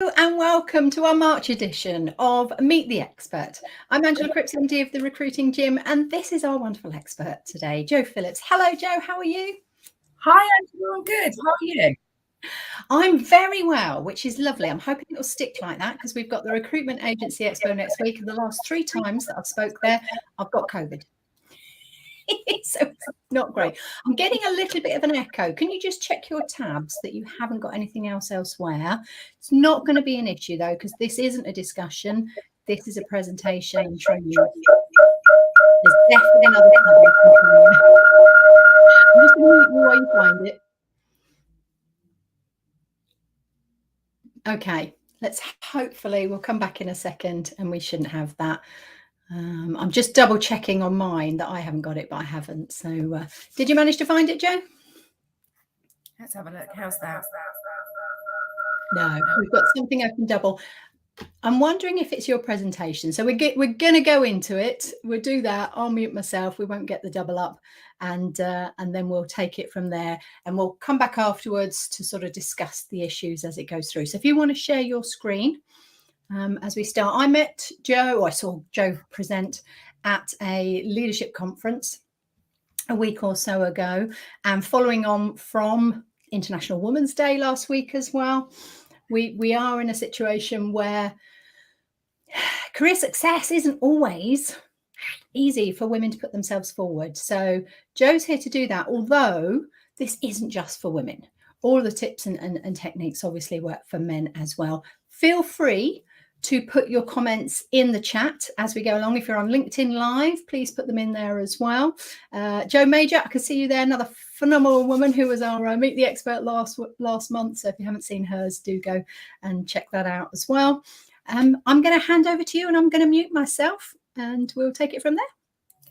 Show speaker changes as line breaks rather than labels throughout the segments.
And welcome to our March edition of Meet the Expert. I'm Angela Cripps, MD of the Recruiting Gym, and this is our wonderful expert today, Jo Phillips. Hello, Jo, how are you?
Hi, Angela, I'm good. How are you?
I'm very well, which is lovely. I'm hoping it'll stick like that because we've got the Recruitment Agency Expo next week, and the last 3 times that I've spoke there, I've got COVID. So it's not great. I'm getting a little bit of an echo. Can you just check your tabs that you haven't got anything else elsewhere? It's not going to be an issue though, because this isn't a discussion. This is a presentation and training. There's definitely another tab. I'm just going to mute you while you find it. Okay, hopefully we'll come back in a second and we shouldn't have that. I'm just double checking on mine that I haven't got it, but I haven't. So did you manage to find it, Jo?
Let's have a look. How's that?
No, we've got something open double. I'm wondering if it's your presentation. So we're going to go into it. We'll do that. I'll mute myself. We won't get the double up, and then we'll take it from there. And we'll come back afterwards to sort of discuss the issues as it goes through. So if you want to share your screen as we start, I met Jo, or I saw Jo present at a leadership conference a week or so ago, and following on from International Women's Day last week as well. We are in a situation where career success isn't always easy for women to put themselves forward. So Jo's here to do that, although this isn't just for women. All of the tips and techniques obviously work for men as well. Feel free to put your comments in the chat as we go along. If you're on LinkedIn Live, please put them in there as well. Jo Major, I can see you there, another phenomenal woman who was our Meet the Expert last month. So if you haven't seen hers, do go and check that out as well. I'm going to hand over to you and I'm going to mute myself and we'll take it from there.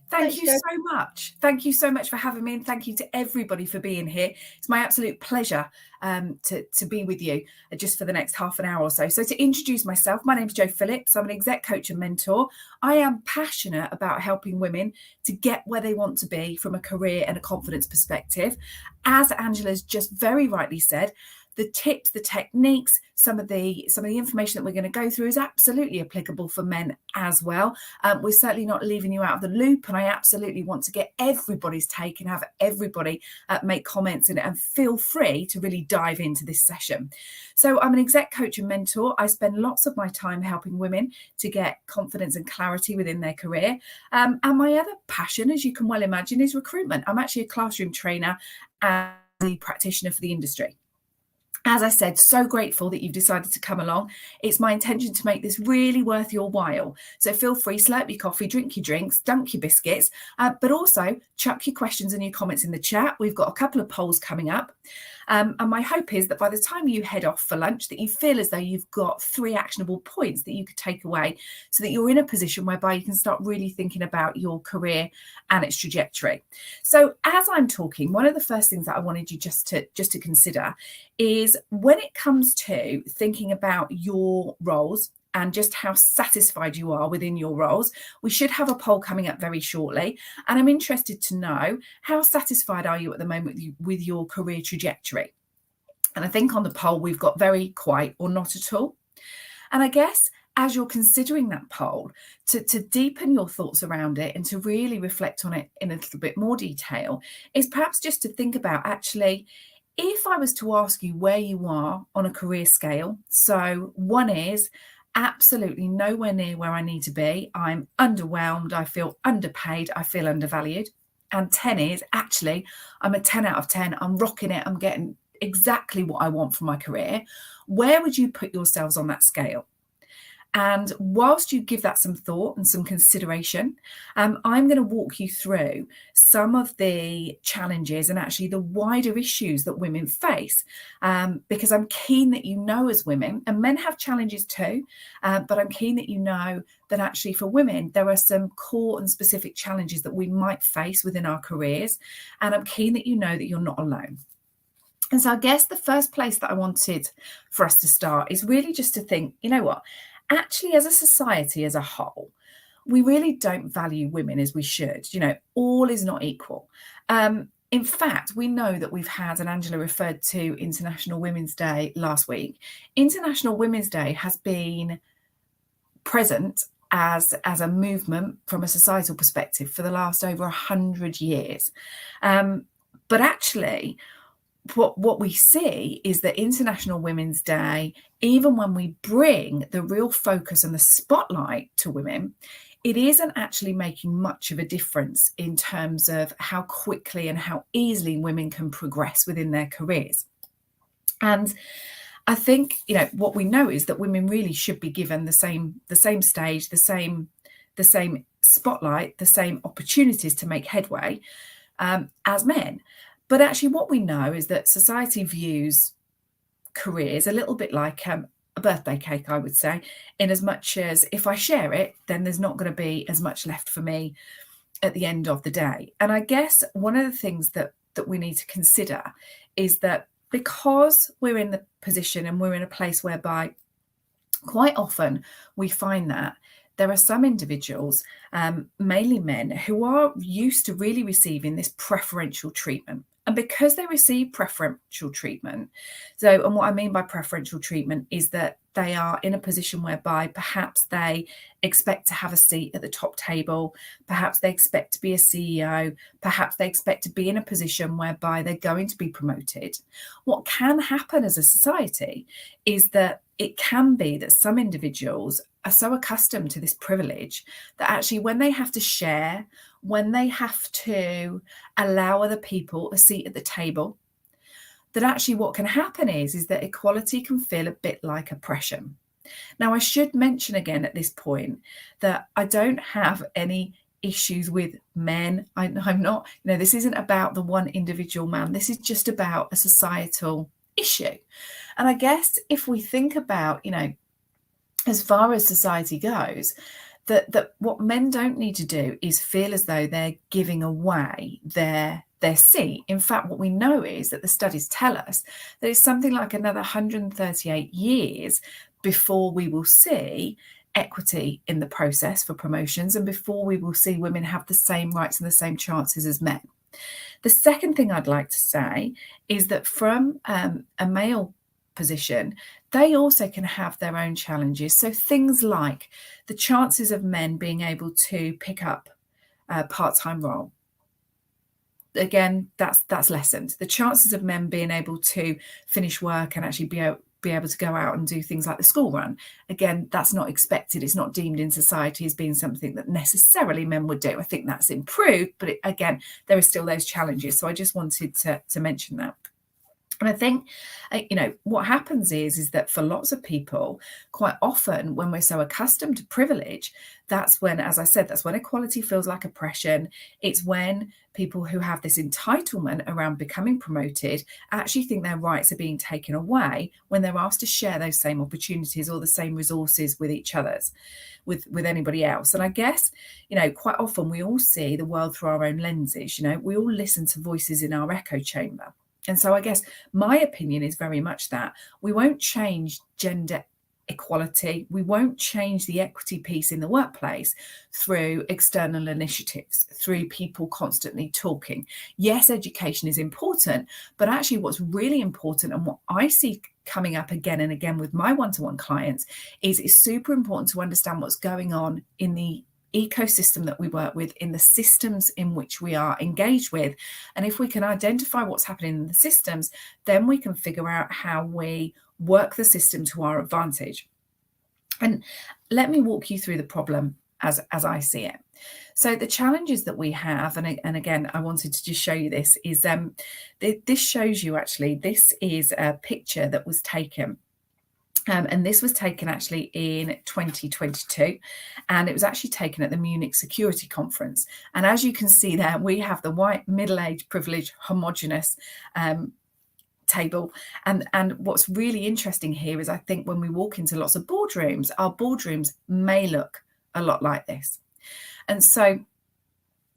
Thank you so much. Thank you so much for having me, and thank you to everybody for being here. It's my absolute pleasure to be with you just for the next half an hour or so. So to introduce myself, my name is Jo Phillips. I'm an exec coach and mentor. I am passionate about helping women to get where they want to be from a career and a confidence perspective. As Angela's just very rightly said, the tips, the techniques, some of the information that we're going to go through is absolutely applicable for men as well. We're certainly not leaving you out of the loop, and I absolutely want to get everybody's take and have everybody make comments and feel free to really dive into this session. So I'm an exec coach and mentor. I spend lots of my time helping women to get confidence and clarity within their career. And my other passion, as you can well imagine, is recruitment. I'm actually a classroom trainer and a practitioner for the industry. As I said, so grateful that you've decided to come along. It's my intention to make this really worth your while. So feel free, slurp your coffee, drink your drinks, dunk your biscuits, but also chuck your questions and your comments in the chat. We've got a couple of polls coming up. And my hope is that by the time you head off for lunch, that you feel as though you've got 3 actionable points that you could take away so that you're in a position whereby you can start really thinking about your career and its trajectory. So as I'm talking, one of the first things that I wanted you just to consider is when it comes to thinking about your roles and just how satisfied you are within your roles. We should have a poll coming up very shortly. And I'm interested to know, how satisfied are you at the moment with your career trajectory? And I think on the poll, we've got very, quite, or not at all. And I guess as you're considering that poll, to deepen your thoughts around it and to really reflect on it in a little bit more detail, is perhaps just to think about, actually, if I was to ask you where you are on a career scale. So 1 is absolutely nowhere near where I need to be. I'm underwhelmed. I feel underpaid. I feel undervalued. And 10 is actually I'm a 10 out of 10. I'm rocking it. I'm getting exactly what I want from my career. Where would you put yourselves on that scale? And whilst you give that some thought and some consideration, I'm going to walk you through some of the challenges and actually the wider issues that women face, because I'm keen that you know, as women, and men have challenges too, but I'm keen that you know that actually for women, there are some core and specific challenges that we might face within our careers. And I'm keen that you know that you're not alone. And so I guess the first place that I wanted for us to start is really just to think, you know what? Actually, as a society as a whole, we really don't value women as we should. You know, all is not equal. In fact, we know that we've had, and Angela referred to International Women's Day last week. International Women's Day has been present as a movement from a societal perspective for the last over 100 years. But actually, what we see is that International Women's Day, even when we bring the real focus and the spotlight to women, it isn't actually making much of a difference in terms of how quickly and how easily women can progress within their careers. And I think, what we know is that women really should be given the same stage, the same spotlight, the same opportunities to make headway as men. But actually what we know is that society views careers a little bit like a birthday cake, I would say, in as much as if I share it, then there's not going to be as much left for me at the end of the day. And I guess one of the things that we need to consider is that because we're in the position and we're in a place whereby quite often we find that there are some individuals, mainly men, who are used to really receiving this preferential treatment. And because they receive preferential treatment, and what I mean by preferential treatment is that they are in a position whereby perhaps they expect to have a seat at the top table, perhaps they expect to be a CEO, perhaps they expect to be in a position whereby they're going to be promoted. What can happen as a society is that it can be that some individuals are so accustomed to this privilege that actually when they have to share, when they have to allow other people a seat at the table, that actually what can happen is that equality can feel a bit like oppression. Now, I should mention again at this point that I don't have any issues with men. I'm not, this isn't about the one individual man. This is just about a societal issue. And I guess if we think about, as far as society goes, that what men don't need to do is feel as though they're giving away their seat. In fact, what we know is that the studies tell us that it's something like another 138 years before we will see equity in the process for promotions and before we will see women have the same rights and the same chances as men. The second thing I'd like to say is that from a male position, they also can have their own challenges. So things like the chances of men being able to pick up a part-time role. Again, that's lessened. The chances of men being able to finish work and actually be able to go out and do things like the school run. Again, that's not expected. It's not deemed in society as being something that necessarily men would do. I think that's improved, but again, there are still those challenges. So I just wanted to mention that. And I think, what happens is that for lots of people, quite often when we're so accustomed to privilege, that's when, as I said, that's when equality feels like oppression. It's when people who have this entitlement around becoming promoted actually think their rights are being taken away when they're asked to share those same opportunities or the same resources with each other's, with anybody else. And I guess, quite often we all see the world through our own lenses. We all listen to voices in our echo chamber. And so I guess my opinion is very much that we won't change gender equality. We won't change the equity piece in the workplace through external initiatives, through people constantly talking. Yes, education is important, but actually what's really important and what I see coming up again and again with my one-to-one clients is it's super important to understand what's going on in the ecosystem that we work with, in the systems in which we are engaged with. And if we can identify what's happening in the systems, then we can figure out how we work the system to our advantage. And let me walk you through the problem as I see it. So the challenges that we have, and again, I wanted to just show you this, is this shows you actually, this is a picture that was taken. And this was taken actually in 2022, and it was actually taken at the Munich Security Conference. And as you can see there, we have the white, middle-aged, privileged, homogenous table. And what's really interesting here is I think when we walk into lots of boardrooms, our boardrooms may look a lot like this. And so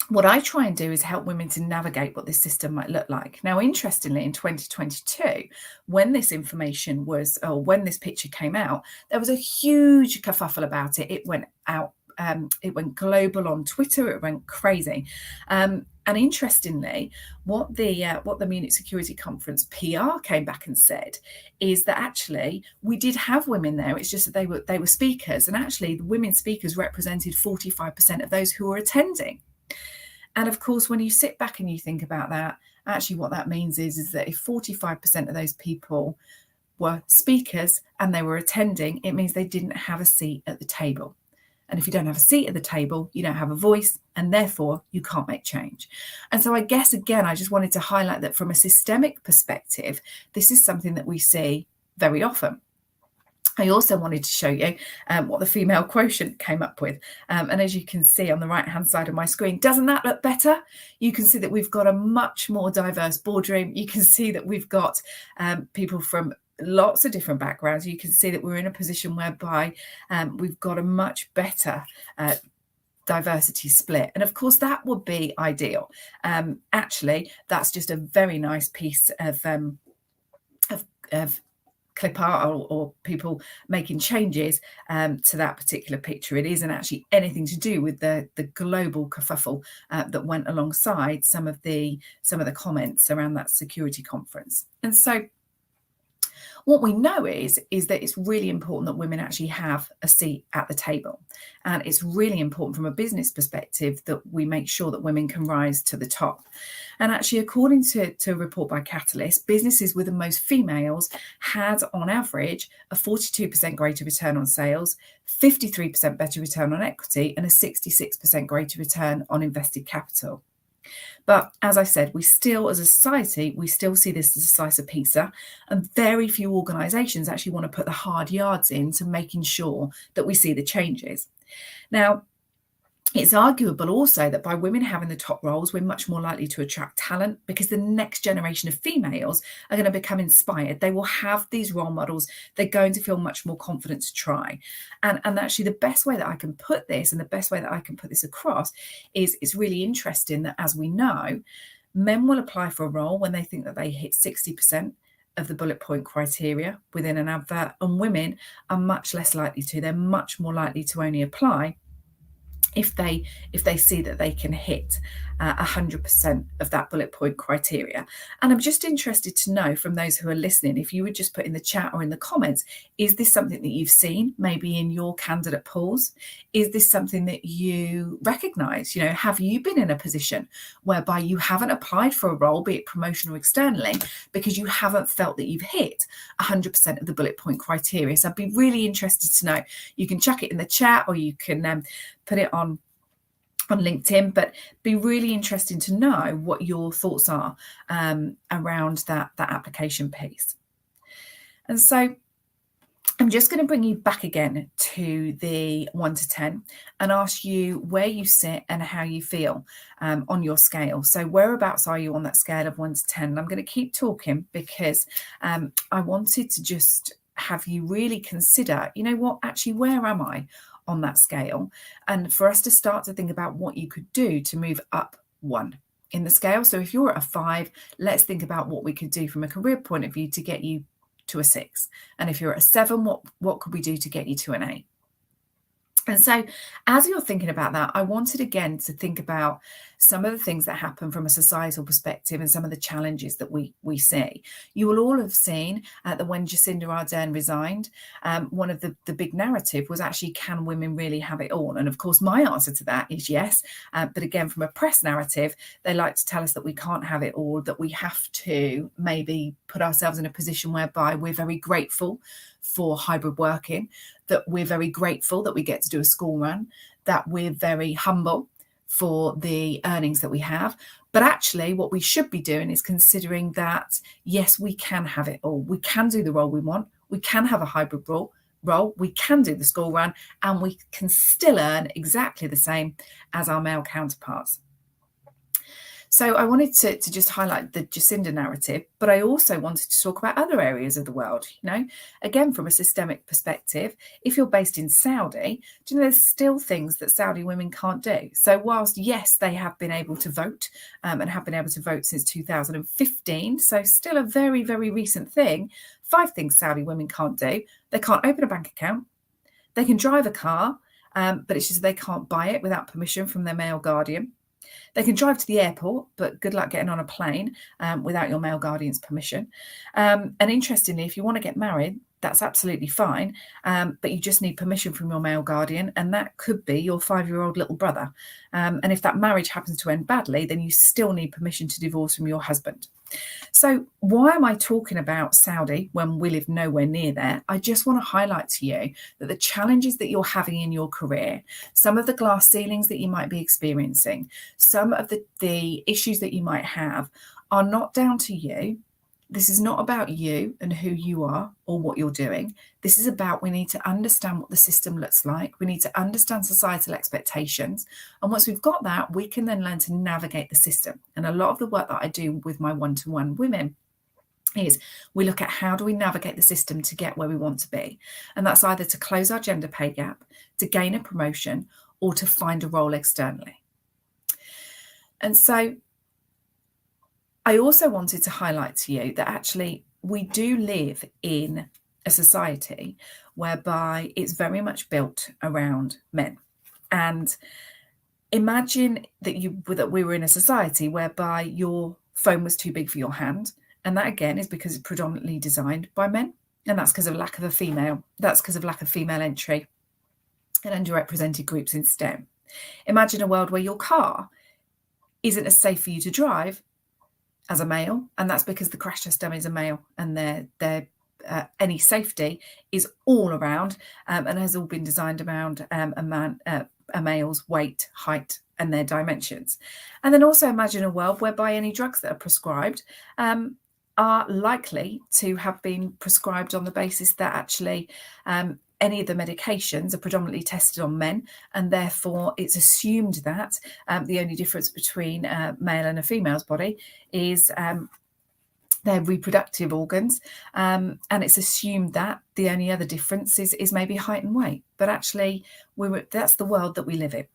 what I try and do is help women to navigate what this system might look like. Now, interestingly, in 2022, when this information was, or when this picture came out, there was a huge kerfuffle about it. It went out global on Twitter. It went crazy. And interestingly, what the Munich Security Conference PR came back and said is that actually we did have women there. It's just that they were speakers, and actually the women speakers represented 45% of those who were attending. And of course, when you sit back and you think about that, actually what that means is that if 45% of those people were speakers and they were attending, it means they didn't have a seat at the table. And if you don't have a seat at the table, you don't have a voice, and therefore you can't make change. And so I guess, again, I just wanted to highlight that from a systemic perspective, this is something that we see very often. I also wanted to show you what the female quotient came up with. And as you can see on the right-hand side of my screen, doesn't that look better? You can see that we've got a much more diverse boardroom. You can see that we've got people from lots of different backgrounds. You can see that we're in a position whereby we've got a much better diversity split. And of course, that would be ideal. Actually, that's just a very nice piece of clip art or people making changes to that particular picture. It isn't actually anything to do with the global kerfuffle that went alongside some of the comments around that security conference. And so what we know is that it's really important that women actually have a seat at the table. And it's really important from a business perspective that we make sure that women can rise to the top. And actually, according to a report by Catalyst, businesses with the most females had, on average, a 42% greater return on sales, 53% better return on equity, and a 66% greater return on invested capital. But as I said, we still, as a society, we still see this as a slice of pizza, and very few organisations actually want to put the hard yards into making sure that we see the changes. Now, it's arguable also that by women having the top roles, we're much more likely to attract talent, because the next generation of females are going to become inspired. They will have these role models. They're going to feel much more confident to try. And actually, the best way that I can put this, and the best way that I can put this across, is it's really interesting that, as we know, men will apply for a role when they think that they hit 60% of the bullet point criteria within an advert, and women are much less likely to. They're much more likely to only apply if they see that they can hit 100% of that bullet point criteria. And I'm just interested to know from those who are listening, if you would just put in the chat or in the comments, is this something that you've seen maybe in your candidate pools? Is this something that you recognise? You know, have you been in a position whereby you haven't applied for a role, be it promotion or externally, because you haven't felt that you've hit 100% of the bullet point criteria? So I'd be really interested to know. You can chuck it in the chat, or you can put it on LinkedIn, but be really interesting to know what your thoughts are around that application piece. And so I'm just going to bring you back again to the 1 to 10 and ask you where you sit and how you feel on your scale. So whereabouts are you on that scale of 1 to 10? And I'm going to keep talking because I wanted to just have you really consider, you know what, actually, where am I on that scale? And for us to start to think about what you could do to move up 1 in the scale. So if you're at a 5, let's think about what we could do from a career point of view to get you to a 6. And if you're at a 7, what could we do to get you to an 8? And so as you're thinking about that, I wanted again to think about some of the things that happen from a societal perspective and some of the challenges that we see. You will all have seen that when Jacinda Ardern resigned, one of the big narrative was actually, can women really have it all? And of course, my answer to that is yes. But again, from a press narrative, they like to tell us that we can't have it all, that we have to maybe put ourselves in a position whereby we're very grateful for hybrid working, that we're very grateful that we get to do a school run, that we're very humble for the earnings that we have. But actually, what we should be doing is considering that, yes, we can have it all. We can do the role we want. We can have a hybrid role. We can do the school run, and we can still earn exactly the same as our male counterparts. So I wanted to just highlight the Jacinda narrative, but I also wanted to talk about other areas of the world. You know, again, from a systemic perspective, if you're based in Saudi, do you know there's still things that Saudi women can't do? So whilst, yes, they have been able to vote and have been able to vote since 2015, so still a very, very recent thing, 5 things Saudi women can't do. They can't open a bank account. They can drive a car. but it's just they can't buy it without permission from their male guardian. They can drive to the airport, but good luck getting on a plane without your male guardian's permission. And interestingly, if you want to get married, that's absolutely fine, but you just need permission from your male guardian, and that could be your 5-year-old little brother. And if that marriage happens to end badly, then you still need permission to divorce from your husband. So why am I talking about Saudi when we live nowhere near there? I just want to highlight to you that the challenges that you're having in your career, some of the glass ceilings that you might be experiencing, some of the issues that you might have are not down to you. This is not about you and who you are or what you're doing. This is about, we need to understand what the system looks like. We need to understand societal expectations. And once we've got that, we can then learn to navigate the system. And a lot of the work that I do with my one-to-one women is we look at how do we navigate the system to get where we want to be. And that's either to close our gender pay gap, to gain a promotion, or to find a role externally. And so I also wanted to highlight to you that actually we do live in a society whereby it's very much built around men. And imagine that we were in a society whereby your phone was too big for your hand. And that, again, is because it's predominantly designed by men. And that's because of lack of a female. That's because of lack of female entry and underrepresented groups in STEM. Imagine a world where your car isn't as safe for you to drive as a male, and that's because the crash test dummy is a male, and their any safety is all around and has all been designed around a male's weight, height, and their dimensions. And then also imagine a world whereby any drugs that are prescribed are likely to have been prescribed on the basis that actually any of the medications are predominantly tested on men, and therefore it's assumed that the only difference between a male and a female's body is their reproductive organs, and it's assumed that the only other difference is maybe height and weight. But actually, that's the world that we live in.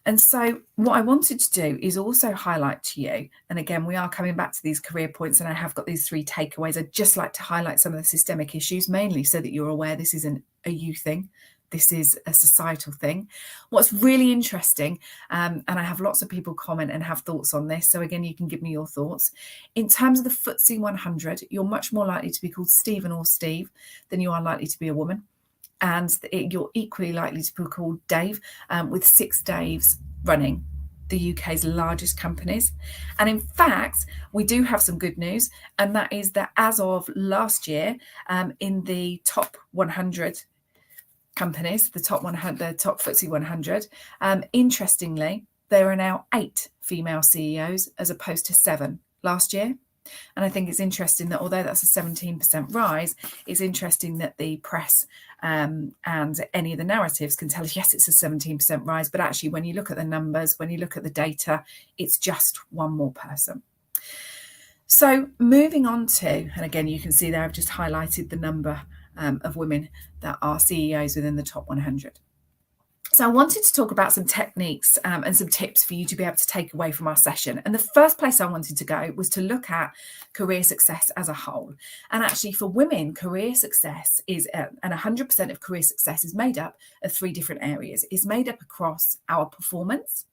And so what I wanted to do is also highlight to you, and again, we are coming back to these career points, and I have got these 3 takeaways. I'd just like to highlight some of the systemic issues, mainly so that you're aware this isn't a you thing. This is a societal thing. What's really interesting, and I have lots of people comment and have thoughts on this, so again, you can give me your thoughts. In terms of the FTSE 100, you're much more likely to be called Stephen or Steve than you are likely to be a woman. And you're equally likely to be called Dave, with 6 Daves running the UK's largest companies. And in fact, we do have some good news, and that is that as of last year, in the top 100 companies, the top FTSE 100, interestingly, there are now 8 female CEOs as opposed to 7 last year. And I think it's interesting that although that's a 17% rise, it's interesting that the press and any of the narratives can tell us, yes, it's a 17% rise. But actually, when you look at the numbers, when you look at the data, it's just one more person. So moving on to, and again, you can see there I've just highlighted the number of women that are CEOs within the top 100. So I wanted to talk about some techniques and some tips for you to be able to take away from our session. And the first place I wanted to go was to look at career success as a whole. And actually for women, career success is, and 100% of career success is made up of 3 different areas. It's made up across our performance,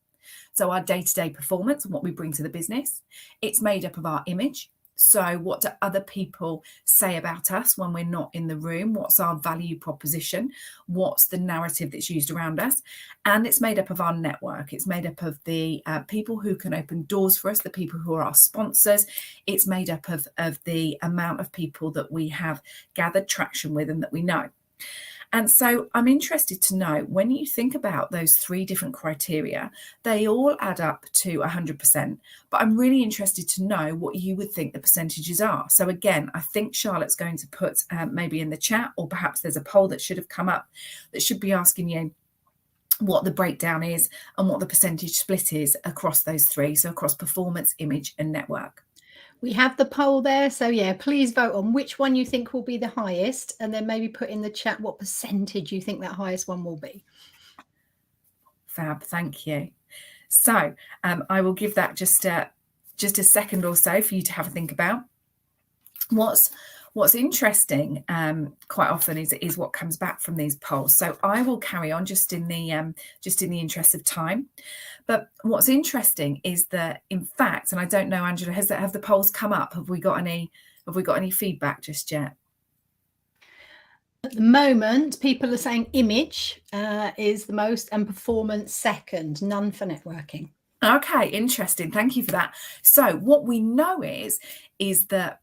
so our day-to-day performance and what we bring to the business. It's made up of our image. So what do other people say about us when we're not in the room? What's our value proposition? What's the narrative that's used around us? And it's made up of our network. It's made up of the people who can open doors for us, the people who are our sponsors. It's made up of the amount of people that we have gathered traction with and that we know. And so I'm interested to know, when you think about those 3 different criteria, they all add up to 100%. But I'm really interested to know what you would think the percentages are. So again, I think Charlotte's going to put maybe in the chat, or perhaps there's a poll that should have come up that should be asking you what the breakdown is and what the percentage split is across those 3. So across performance, image, and network.
We have the poll there, so yeah, please vote on which one you think will be the highest, and then maybe put in the chat what percentage you think that highest one will be.
Fab, thank you. So I will give that just a second or so for you to have a think about. What's What's interesting quite often is what comes back from these polls. So I will carry on just in the interest of time. But what's interesting is that, in fact, and I don't know, Angela, have the polls come up? Have we got any feedback just yet?
At the moment, people are saying image is the most and performance second, none for networking.
Okay, interesting. Thank you for that. So what we know is that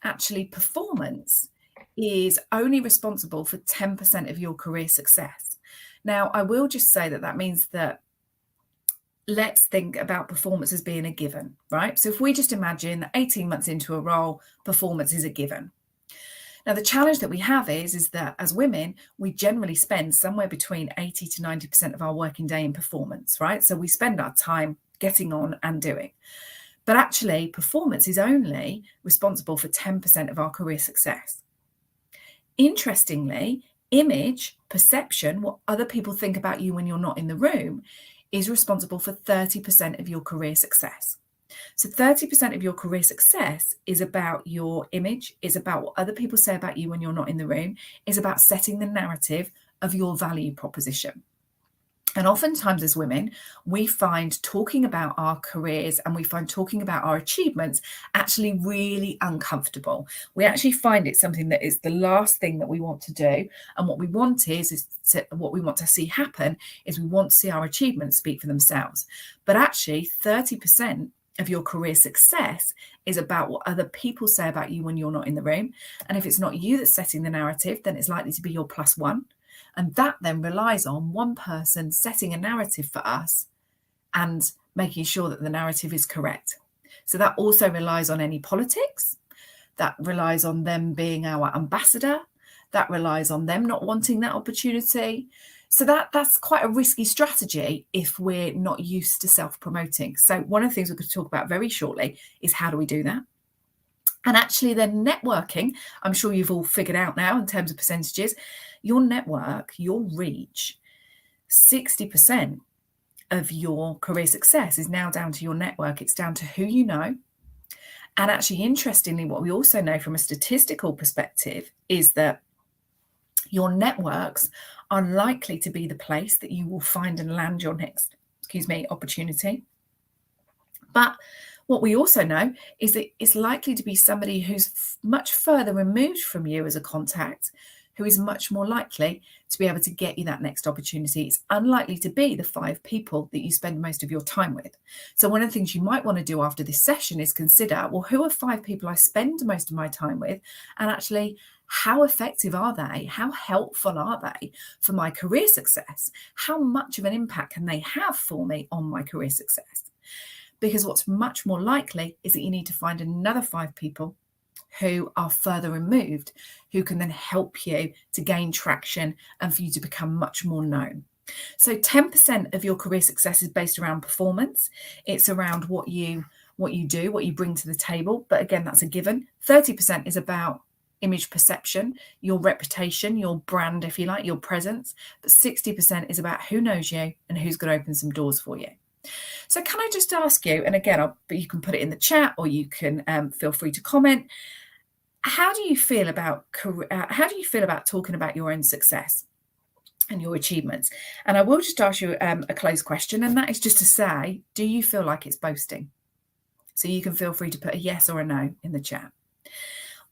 actually performance is only responsible for 10% of your career success. Now, I will just say that means that let's think about performance as being a given, right? So if we just imagine that 18 months into a role, performance is a given. Now, the challenge that we have is that as women, we generally spend somewhere between 80 to 90% of our working day in performance, right? So we spend our time getting on and doing. But actually, performance is only responsible for 10% of our career success. Interestingly, image, perception, what other people think about you when you're not in the room, is responsible for 30% of your career success. So 30% of your career success is about your image, is about what other people say about you when you're not in the room, is about setting the narrative of your value proposition. And oftentimes as women, we find talking about our careers and we find talking about our achievements actually really uncomfortable. We actually find it something that is the last thing that we want to do. And what we want what we want to see happen is we want to see our achievements speak for themselves. But actually 30% of your career success is about what other people say about you when you're not in the room. And if it's not you that's setting the narrative, then it's likely to be your plus one. And that then relies on one person setting a narrative for us and making sure that the narrative is correct. So that also relies on any politics. That relies on them being our ambassador. That relies on them not wanting that opportunity. So that's quite a risky strategy if we're not used to self-promoting. So one of the things we're going to talk about very shortly is how do we do that? And actually then networking, I'm sure you've all figured out now in terms of percentages, your network, your reach, 60% of your career success is now down to your network. It's down to who you know. And actually, interestingly, what we also know from a statistical perspective is that your networks are likely to be the place that you will find and land your next, opportunity. But what we also know is that it's likely to be somebody who's much further removed from you as a contact, who is much more likely to be able to get you that next opportunity. It's unlikely to be the 5 people that you spend most of your time with. So one of the things you might want to do after this session is consider, well, who are 5 people I spend most of my time with? And actually, how effective are they? How helpful are they for my career success? How much of an impact can they have for me on my career success? Because what's much more likely is that you need to find another 5 people who are further removed, who can then help you to gain traction and for you to become much more known. So 10% of your career success is based around performance. It's around what you do, what you bring to the table. But again, that's a given. 30% is about image perception, your reputation, your brand, if you like, your presence. But 60% is about who knows you and who's going to open some doors for you. So can I just ask you, and again, you can put it in the chat or you can feel free to comment. How do you feel about talking about your own success and your achievements? And I will just ask you a closed question, and that is just to say, do you feel like it's boasting? So you can feel free to put a yes or a no in the chat.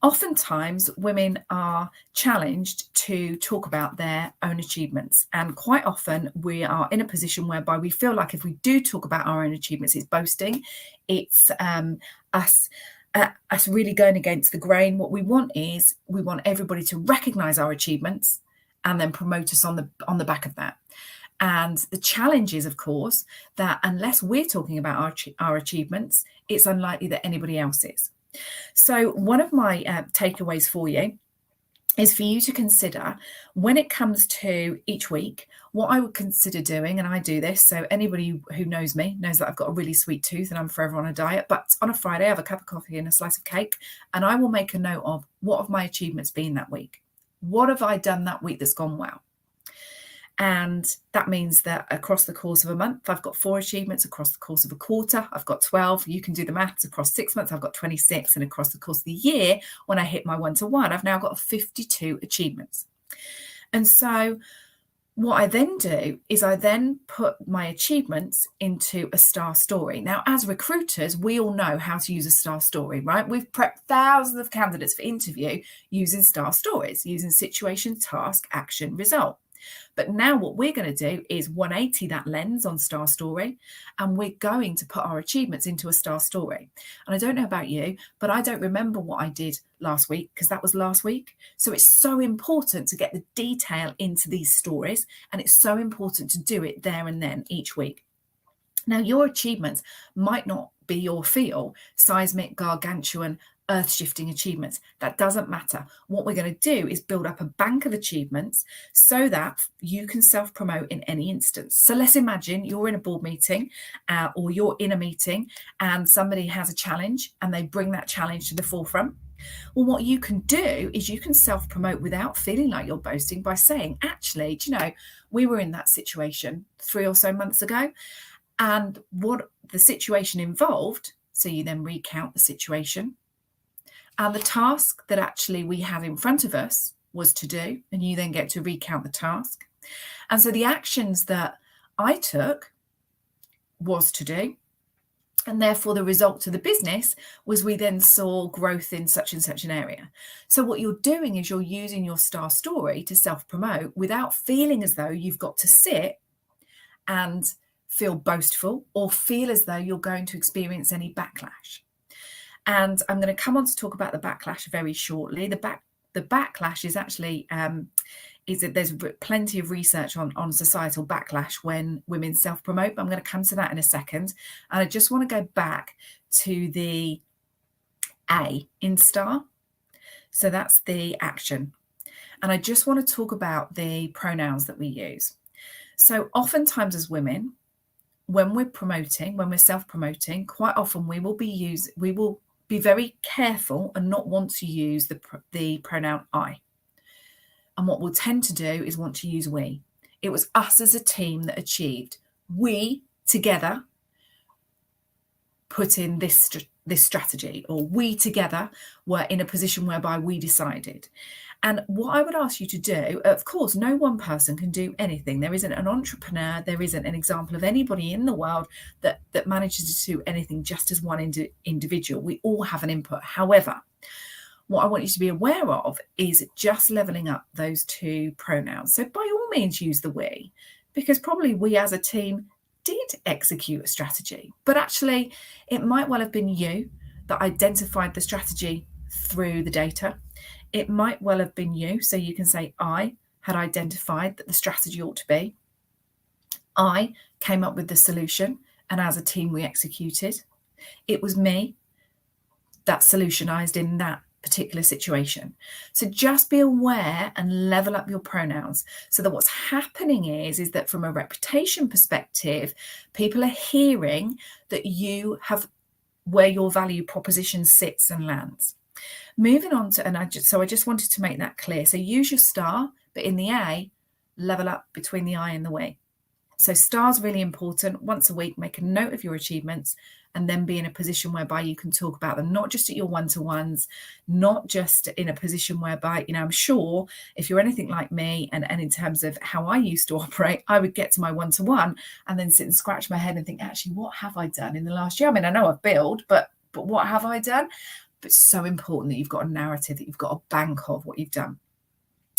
Oftentimes, women are challenged to talk about their own achievements. And quite often, we are in a position whereby we feel like if we do talk about our own achievements, it's boasting. It's us really going against the grain. What we want is we want everybody to recognise our achievements and then promote us on the back of that. And the challenge is, of course, that unless we're talking about our achievements, it's unlikely that anybody else is. So one of my takeaways for you is for you to consider when it comes to each week, what I would consider doing, and I do this, so anybody who knows me knows that I've got a really sweet tooth and I'm forever on a diet, but on a Friday I have a cup of coffee and a slice of cake, and I will make a note of what have my achievements been that week? What have I done that week that's gone well? And that means that across the course of a month, I've got 4 achievements. Across the course of a quarter, I've got 12. You can do the maths. Across 6 months, I've got 26. And across the course of the year, when I hit my 1-to-1, I've now got 52 achievements. And so what I then do is I then put my achievements into a star story. Now, as recruiters, we all know how to use a star story, right? We've prepped thousands of candidates for interview using star stories, using situation, task, action, result. But now what we're going to do is 180 that lens on star story, and we're going to put our achievements into a star story. And I don't know about you, but I don't remember what I did last week because that was last week. So it's so important to get the detail into these stories, and it's so important to do it there and then each week. Now, your achievements might not be your field, seismic, gargantuan, earth-shifting achievements. That doesn't matter. What we're going to do is build up a bank of achievements so that you can self-promote in any instance. So let's imagine you're in a board meeting or you're in a meeting and somebody has a challenge and they bring that challenge to the forefront. Well, what you can do is you can self-promote without feeling like you're boasting by saying, actually, do you know, we were in that situation 3 or so months ago, and what the situation involved. So you then recount the situation. And the task that actually we had in front of us was to do, and you then get to recount the task. And so the actions that I took was to do, and therefore the result to the business was we then saw growth in such and such an area. So what you're doing is you're using your star story to self-promote without feeling as though you've got to sit and feel boastful or feel as though you're going to experience any backlash. And I'm going to come on to talk about the backlash very shortly. The backlash is actually, there's plenty of research on societal backlash when women self-promote, but I'm going to come to that in a second. And I just want to go back to the A in STAR. So that's the action. And I just want to talk about the pronouns that we use. So oftentimes as women, when we're promoting, when we're self-promoting, quite often we will be very careful and not want to use the pronoun I. And what we'll tend to do is want to use we. It was us as a team that achieved. We together put in this strategy, or we together were in a position whereby we decided. And what I would ask you to do, of course, no one person can do anything. There isn't an entrepreneur, there isn't an example of anybody in the world that manages to do anything just as one individual. We all have an input. However, what I want you to be aware of is just leveling up those 2 pronouns. So by all means, use the we, because probably we as a team did execute a strategy, but actually it might well have been you that identified the strategy through the data. It might well have been you. So you can say, I had identified that the strategy ought to be. I came up with the solution, and as a team, we executed. It was me that solutionized in that particular situation. So just be aware and level up your pronouns so that what's happening is that from a reputation perspective, people are hearing that you have where your value proposition sits and lands. Moving on to, I just wanted to make that clear. So use your star, but in the A, level up between the I and the we. So star's really important. Once a week, make a note of your achievements and then be in a position whereby you can talk about them, not just at your one-to-ones, not just in a position whereby, I'm sure if you're anything like me and in terms of how I used to operate, I would get to my one-to-one and then sit and scratch my head and think, actually, what have I done in the last year? I mean, I know I've built, but what have I done? But it's so important that you've got a narrative, that you've got a bank of what you've done.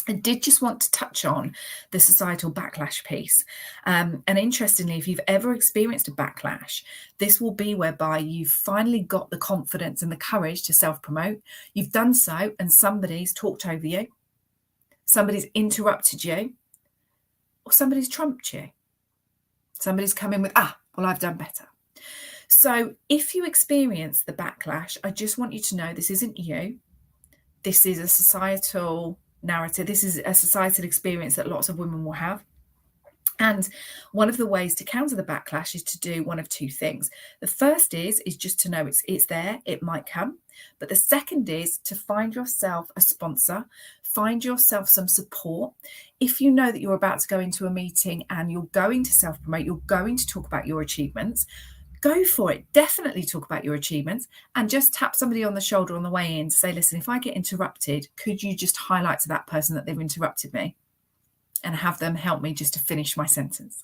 I did just want to touch on the societal backlash piece. And interestingly, if you've ever experienced a backlash, this will be whereby you've finally got the confidence and the courage to self-promote. You've done so and somebody's talked over you, somebody's interrupted you, or somebody's trumped you. Somebody's come in with, well, I've done better. So if you experience the backlash, I just want you to know this isn't you. This is a societal narrative. This is a societal experience that lots of women will have. And one of the ways to counter the backlash is to do one of two things. The first is just to know it's there, it might come. But the second is to find yourself a sponsor, find yourself some support. If you know that you're about to go into a meeting and you're going to self-promote, you're going to talk about your achievements, go for it. Definitely talk about your achievements, and just tap somebody on the shoulder on the way in to say, listen, if I get interrupted, could you just highlight to that person that they've interrupted me? And have them help me just to finish my sentence.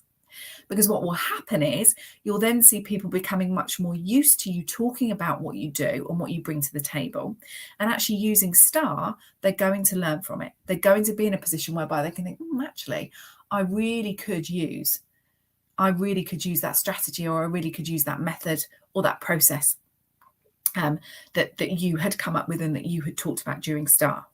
Because what will happen is you'll then see people becoming much more used to you talking about what you do and what you bring to the table. And actually using STAR, they're going to learn from it. They're going to be in a position whereby they can think, actually, I really could use that strategy, or I really could use that method or that process that you had come up with and that you had talked about during STAR.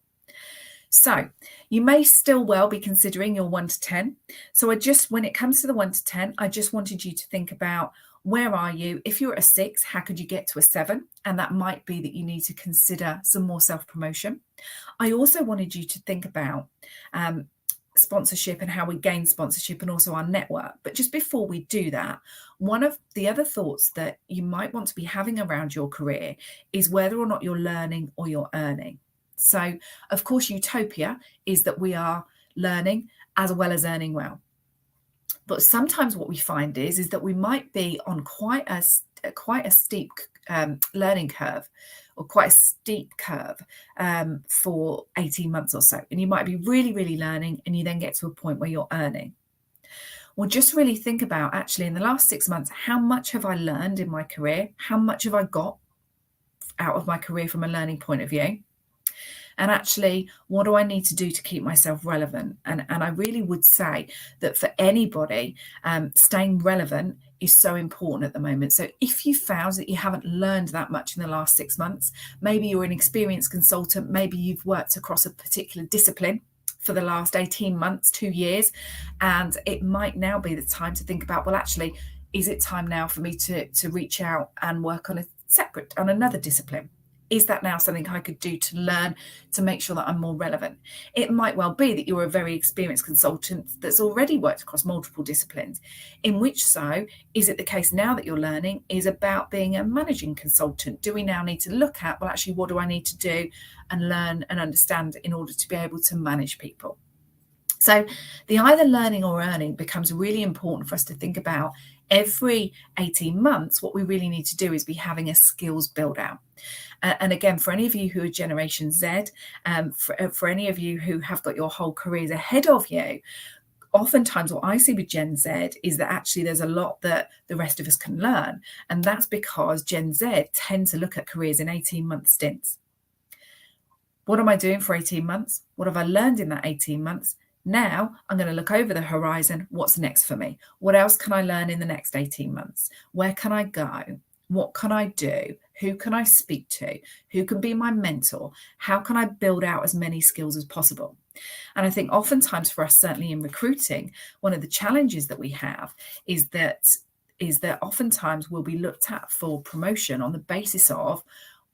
So you may still well be considering your 1 to 10. So when it comes to the 1 to 10, I just wanted you to think about, where are you? If you're at a 6, how could you get to a 7? And that might be that you need to consider some more self-promotion. I also wanted you to think about sponsorship and how we gain sponsorship, and also our network. But just before we do that, one of the other thoughts that you might want to be having around your career is whether or not you're learning or you're earning. So, of course, utopia is that we are learning as well as earning well. But sometimes what we find is that we might be on quite a steep learning curve, or quite a steep curve for 18 months or so. And you might be really, really learning, and you then get to a point where you're earning. Well, just really think about, actually, in the last 6 months, how much have I learned in my career? How much have I got out of my career from a learning point of view? And actually, what do I need to do to keep myself relevant? And I really would say that for anybody, staying relevant is so important at the moment. So if you found that you haven't learned that much in the last 6 months, maybe you're an experienced consultant, maybe you've worked across a particular discipline for the last 18 months, 2 years, and it might now be the time to think about, well, actually, is it time now for me to reach out and work on another discipline? Is that now something I could do to learn to make sure that I'm more relevant? It might well be that you're a very experienced consultant that's already worked across multiple disciplines, in which so is it the case now that you're learning is about being a managing consultant? Do we now need to look at, well, actually, what do I need to do and learn and understand in order to be able to manage people? So the either learning or earning becomes really important for us to think about. Every 18 months, what we really need to do is be having a skills build out. And again, for any of you who are Generation Z, for any of you who have got your whole careers ahead of you, oftentimes what I see with Gen Z is that actually there's a lot that the rest of us can learn. And that's because Gen Z tend to look at careers in 18-month stints. What am I doing for 18 months? What have I learned in that 18 months? Now I'm going to look over the horizon. What's next for me? What else can I learn in the next 18 months? Where can I go? What can I do? Who can I speak to? Who can be my mentor? How can I build out as many skills as possible? And I think oftentimes for us, certainly in recruiting, one of the challenges that we have is that oftentimes we'll be looked at for promotion on the basis of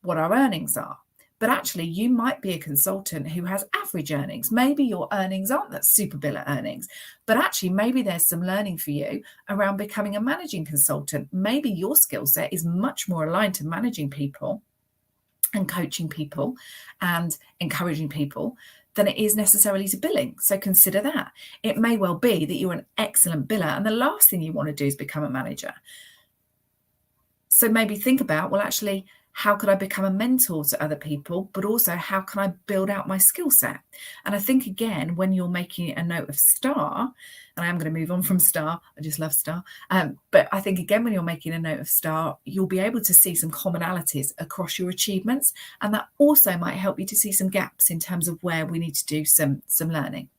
what our earnings are. But actually, you might be a consultant who has average earnings. Maybe your earnings aren't that super biller earnings, but actually maybe there's some learning for you around becoming a managing consultant. Maybe your skill set is much more aligned to managing people and coaching people and encouraging people than it is necessarily to billing. So consider that. It may well be that you're an excellent biller and the last thing you want to do is become a manager. So maybe think about, well, actually, how could I become a mentor to other people, but also how can I build out my skill set? And I think, again, when you're making a note of STAR, and I am going to move on from STAR, I just love STAR, but I think, again, when you're making a note of STAR, you'll be able to see some commonalities across your achievements, and that also might help you to see some gaps in terms of where we need to do some learning.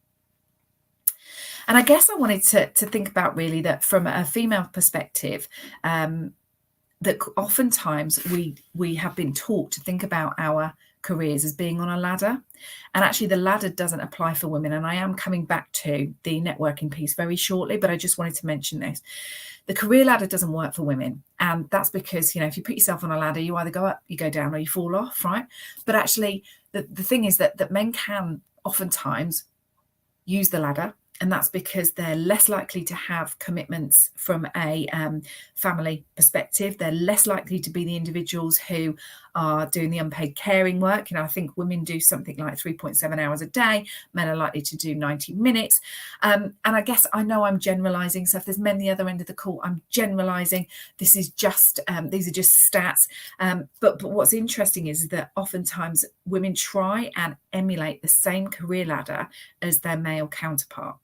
And I guess I wanted to think about really that from a female perspective, that oftentimes we have been taught to think about our careers as being on a ladder, and actually the ladder doesn't apply for women. And I am coming back to the networking piece very shortly, but I just wanted to mention this. The career ladder doesn't work for women, and that's because, you know, if you put yourself on a ladder, you either go up, you go down, or you fall off, right? But actually the thing is that men can oftentimes use the ladder And that's because they're less likely to have commitments from a family perspective. They're less likely to be the individuals who are doing the unpaid caring work. I think women do something like 3.7 hours a day. Men are likely to do 90 minutes. And I guess I know I'm generalising. So if there's men the other end of the call, I'm generalising. This is just, these are just stats. But what's interesting is that oftentimes women try and emulate the same career ladder as their male counterpart.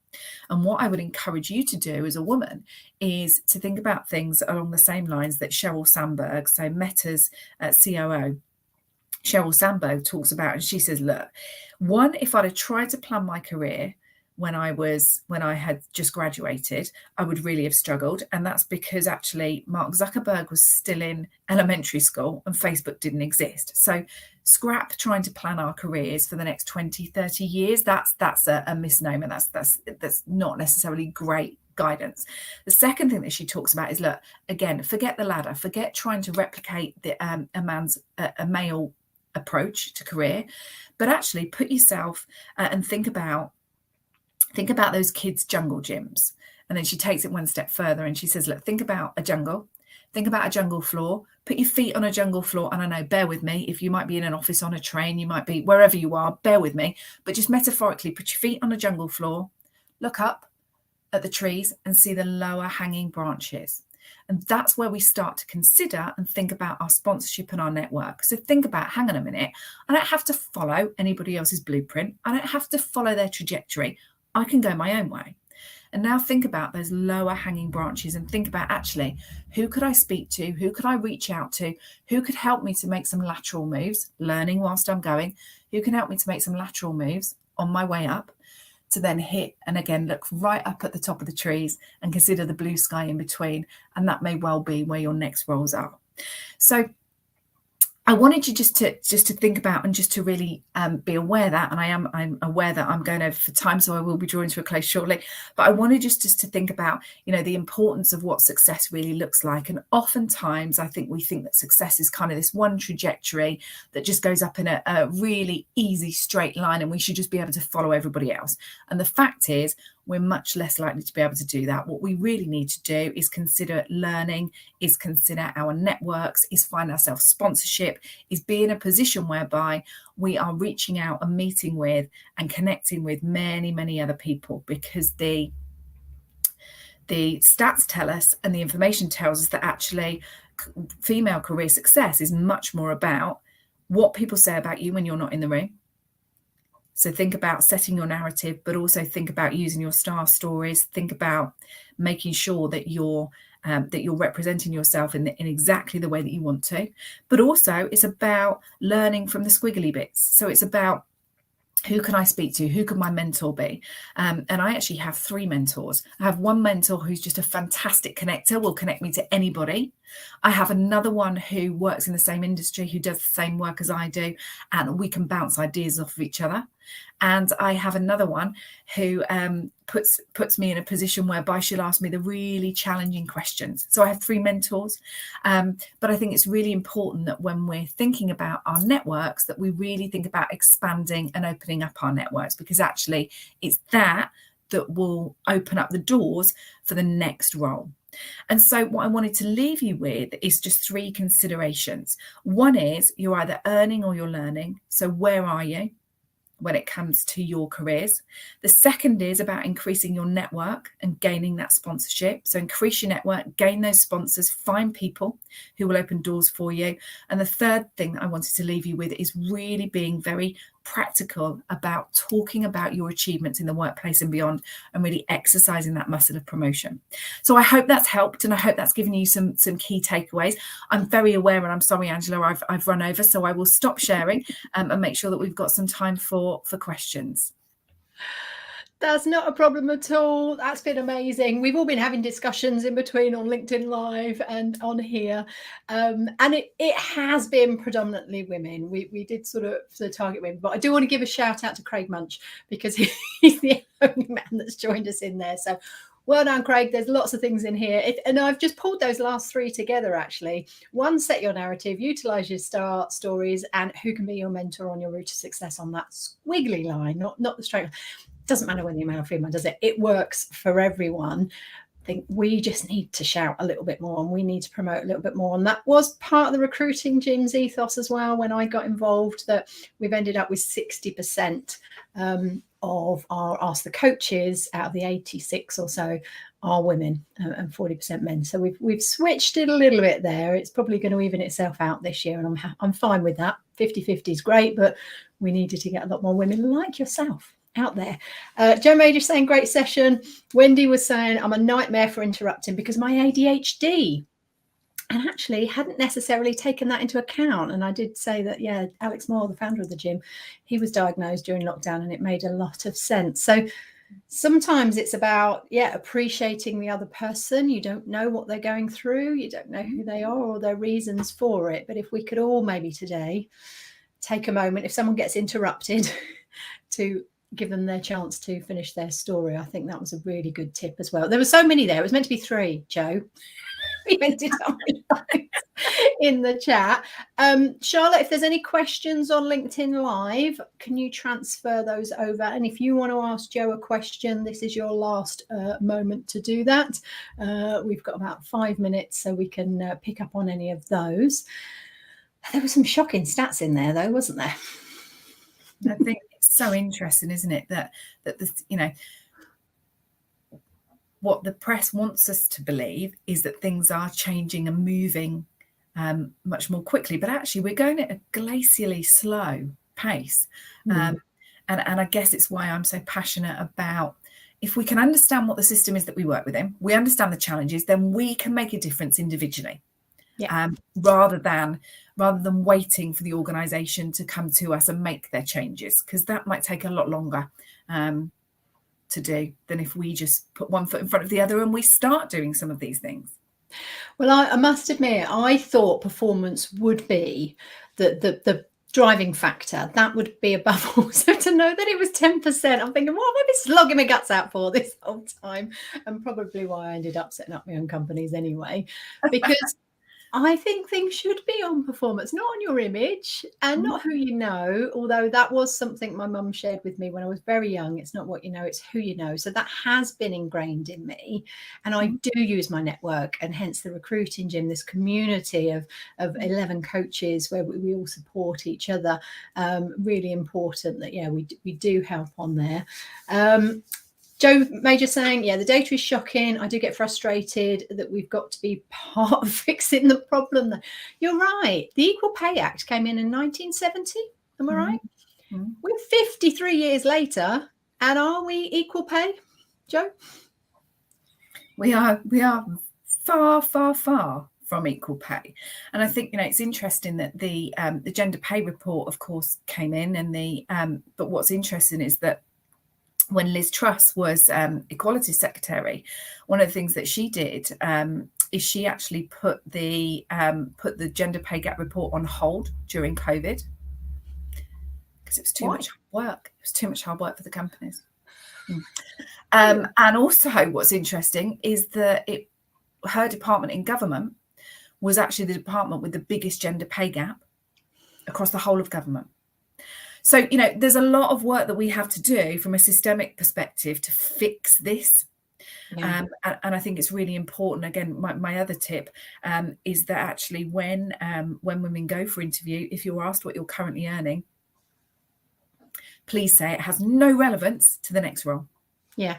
And what I would encourage you to do as a woman is to think about things along the same lines that Sheryl Sandberg, so Meta's COO, Sheryl Sandberg talks about. And she says, look, one, if I'd have tried to plan my career when I had just graduated, I would really have struggled. And that's because actually Mark Zuckerberg was still in elementary school and Facebook didn't exist. So scrap trying to plan our careers for the next 20, 30 years. That's a misnomer. That's not necessarily great guidance. The second thing that she talks about is, look, again, forget the ladder, forget trying to replicate a male approach to career, but actually put yourself and think about those kids' jungle gyms. And then she takes it one step further and she says, look, think about a jungle. Think about a jungle floor. Put your feet on a jungle floor. And I know, bear with me, if you might be in an office, on a train, you might be wherever you are, bear with me. But just metaphorically, put your feet on a jungle floor, look up at the trees and see the lower hanging branches. And that's where we start to consider and think about our sponsorship and our network. So think about, hang on a minute, I don't have to follow anybody else's blueprint. I don't have to follow their trajectory. I can go my own way. And now think about those lower hanging branches and think about, actually, who could I speak to? Who could I reach out to? Who could help me to make some lateral moves, learning whilst I'm going? Who can help me to make some lateral moves on my way up to then hit and again look right up at the top of the trees and consider the blue sky in between? And that may well be where your next roles are. So I wanted you just to think about and just to really be aware that, and I'm aware that I'm going over for time, so I will be drawing to a close shortly. But I wanted just to think about, the importance of what success really looks like. And oftentimes, I think we think that success is kind of this one trajectory that just goes up in a really easy straight line, and we should just be able to follow everybody else. And the fact is, we're much less likely to be able to do that. What we really need to do is consider learning, is consider our networks, is find ourselves sponsorship, is be in a position whereby we are reaching out and meeting with and connecting with many, many other people, because the stats tell us and the information tells us that actually female career success is much more about what people say about you when you're not in the room. So think about setting your narrative, but also think about using your star stories. Think about making sure that you're representing yourself in exactly the way that you want to. But also it's about learning from the squiggly bits. So it's about, who can I speak to? Who could my mentor be? And I actually have 3 mentors. I have one mentor who's just a fantastic connector, will connect me to anybody. I have another one who works in the same industry, who does the same work as I do, and we can bounce ideas off of each other. And I have another one who puts me in a position whereby she'll ask me the really challenging questions. So I have 3 mentors. But I think it's really important that when we're thinking about our networks, that we really think about expanding and opening up our networks, because actually it's that will open up the doors for the next role. And so what I wanted to leave you with is just 3 considerations. One is, you're either earning or you're learning. So where are you when it comes to your careers? The second is about increasing your network and gaining that sponsorship. So increase your network, gain those sponsors, find people who will open doors for you. And the third thing I wanted to leave you with is really being very practical about talking about your achievements in the workplace and beyond, and really exercising that muscle of promotion. So I hope that's helped, and I hope that's given you some key takeaways. I'm very aware, and I'm sorry, Angela, I've run over, so I will stop sharing and make sure that we've got some time for questions.
That's not a problem at all. That's been amazing. We've all been having discussions in between on LinkedIn Live and on here. And it has been predominantly women. We did sort of target women, but I do want to give a shout out to Craig Munch, because he's the only man that's joined us in there. So well done, Craig. There's lots of things in here. And I've just pulled those last 3 together, actually. 1, set your narrative, utilize your star stories, and who can be your mentor on your route to success on that squiggly line, not the straight line. Doesn't matter whether you're male or female, does it? It works for everyone. I think we just need to shout a little bit more, and we need to promote a little bit more. And that was part of the Recruiting Gym's ethos as well. When I got involved, that we've ended up with 60% of our Ask the Coaches out of the 86 or so are women, and 40% men. So we've switched it a little bit there. It's probably going to even itself out this year, and I'm fine with that. 50-50 is great, but we needed to get a lot more women like yourself out there. Joe Major saying great session. Wendy was saying I'm a nightmare for interrupting because my ADHD, and actually hadn't necessarily taken that into account. And I did say that, yeah, Alex Moore, the founder of the gym, he was diagnosed during lockdown, and it made a lot of sense. So sometimes it's about, appreciating the other person. You don't know what they're going through. You don't know who they are or their reasons for it. But if we could all maybe today take a moment, if someone gets interrupted, to give them their chance to finish their story. I think that was a really good tip as well. There were so many there. It was meant to be 3, Joe. We ended up in the chat. Charlotte, if there's any questions on LinkedIn Live, can you transfer those over? And if you want to ask Joe a question, this is your last moment to do that. We've got about 5 minutes, so we can pick up on any of those. There were some shocking stats in there, though, wasn't there?
I think it's so interesting, isn't it, that this, what the press wants us to believe is that things are changing and moving much more quickly, but actually we're going at a glacially slow pace. And I guess it's why I'm so passionate about, if we can understand what the system is that we work within, we understand the challenges, then we can make a difference individually. Rather than waiting for the organisation to come to us and make their changes, because that might take a lot longer to do than if we just put one foot in front of the other and we start doing some of these things.
Well, I must admit, I thought performance would be the driving factor. That would be above all. So to know that it was 10%, I'm thinking, what have I been slogging my guts out for this whole time? And probably why I ended up setting up my own companies anyway, because I think things should be on performance, not on your image and not who you know, although that was something my mum shared with me when I was very young. It's not what you know, it's who you know. So that has been ingrained in me. And I do use my network, and hence the Recruiting Gym, this community of 11 coaches where we all support each other. Really important that, we do help on there. Joe Major saying, the data is shocking. I do get frustrated that we've got to be part of fixing the problem. You're right. The Equal Pay Act came in 1970. Am I right? We're 53 years later, and are we equal pay, Joe?
We are far, far, far from equal pay. And I think, it's interesting that the gender pay report, of course, came in, and but what's interesting is that when Liz Truss was Equality Secretary, one of the things that she did is she actually put the gender pay gap report on hold during COVID, because it was too much hard work. It was too much hard work for the companies. And also, what's interesting is that her department in government was actually the department with the biggest gender pay gap across the whole of government. So, there's a lot of work that we have to do from a systemic perspective to fix this. And I think it's really important. Again, my other tip is that actually when women go for interview, if you're asked what you're currently earning, please say it has no relevance to the next role.
Yeah.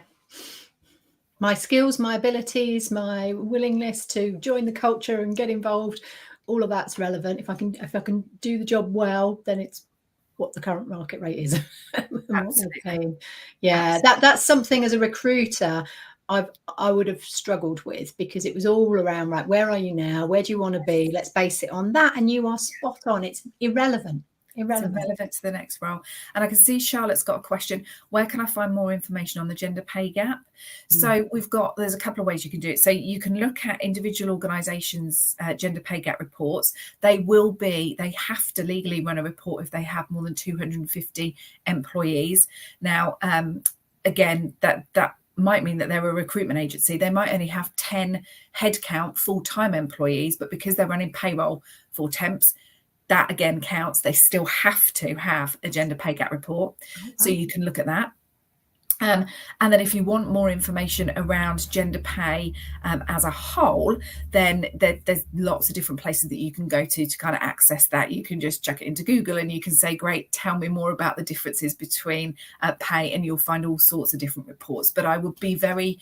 My skills, my abilities, my willingness to join the culture and get involved, all of that's relevant. If I can do the job well, then it's what the current market rate is.
Absolutely.
That's something as a recruiter I would have struggled with, because it was all around, right, where are you now? Where do you want to be? Let's base it on that. And you are spot on. It's irrelevant.
It's irrelevant to the next role. And I can see Charlotte's got a question. Where can I find more information on the gender pay gap? So there's a couple of ways you can do it. So you can look at individual organisations' gender pay gap reports. They have to legally run a report if they have more than 250 employees. Now, again, that might mean that they're a recruitment agency. They might only have 10 headcount full-time employees, but because they're running payroll for temps, that again counts. They still have to have a gender pay gap report. So you can look at that. And then if you want more information around gender pay as a whole, then there's lots of different places that you can go to kind of access that. You can just chuck it into Google and you can say, great, tell me more about the differences between pay, and you'll find all sorts of different reports. But I would be very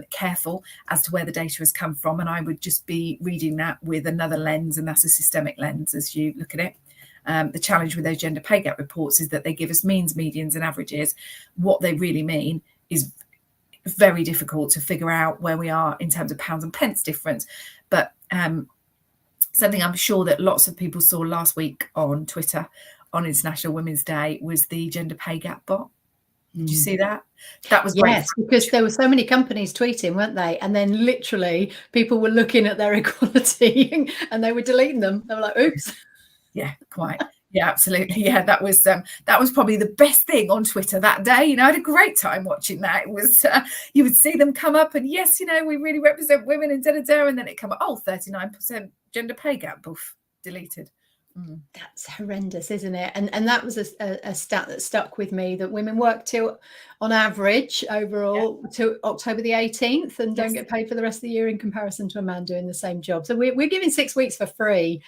careful as to where the data has come from, and I would just be reading that with another lens, and that's a systemic lens as you look at it. The challenge with those gender pay gap reports is that they give us means, medians and averages. What they really mean is very difficult to figure out where we are in terms of pounds and pence difference. But something I'm sure that lots of people saw last week on Twitter on International Women's Day was the gender pay gap bot. Did you see that? That was great.
Yes, because there were so many companies tweeting, weren't they? And then literally people were looking at their equality and they were deleting them. They were like, oops.
Yeah, quite. Yeah, absolutely. Yeah, that was probably the best thing on Twitter that day. You know, I had a great time watching that. It was you would see them come up and yes, you know, we really represent women and da-da-da, and then it come up, 39% gender pay gap, poof, deleted.
That's horrendous, isn't it? And that was a stat that stuck with me, that women work till, on average, overall, to October the 18th and don't get paid for the rest of the year in comparison to a man doing the same job. So we're giving 6 weeks for free.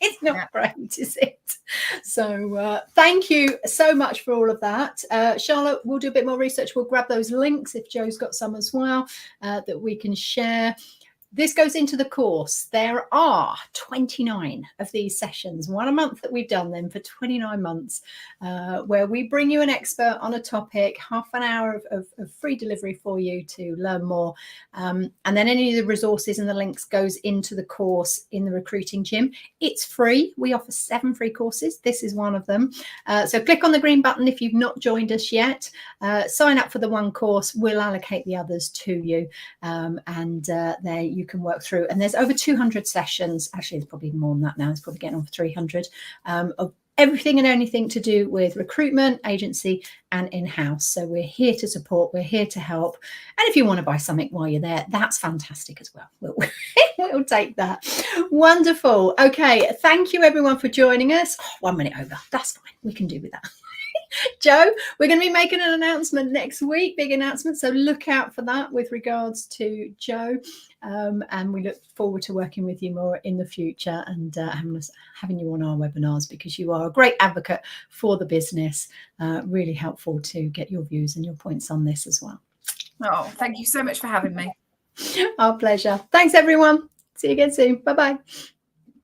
It's not great, is it? So thank you so much for all of that. Charlotte, we'll do a bit more research. We'll grab those links if Joe's got some as well that we can share. This goes into the course. There are 29 of these sessions, one a month, that we've done them for 29 months, where we bring you an expert on a topic, half an hour of free delivery for you to learn more. And then any of the resources and the links goes into the course in the Recruiting Gym. It's free. We offer 7 free courses. This is one of them. So click on the green button if you've not joined us yet. Sign up for the one course. We'll allocate the others to you. And there you can work through, and there's over 200 sessions. Actually, there's probably more than that now. It's probably getting on for 300 of everything and anything to do with recruitment, agency and in-house. So we're here to support, we're here to help, and if you want to buy something while you're there, that's fantastic as well. We'll take that. Wonderful. Okay, thank you everyone for joining us. 1 minute over, that's fine, we can do with that. Joe, we're going to be making an announcement next week, big announcement, so look out for that with regards to Joe, and we look forward to working with you more in the future and having you on our webinars, because you are a great advocate for the business. Really helpful to get your views and your points on this as well.
Oh, thank you so much for having me.
Our pleasure. Thanks everyone. See you again soon. Bye-bye.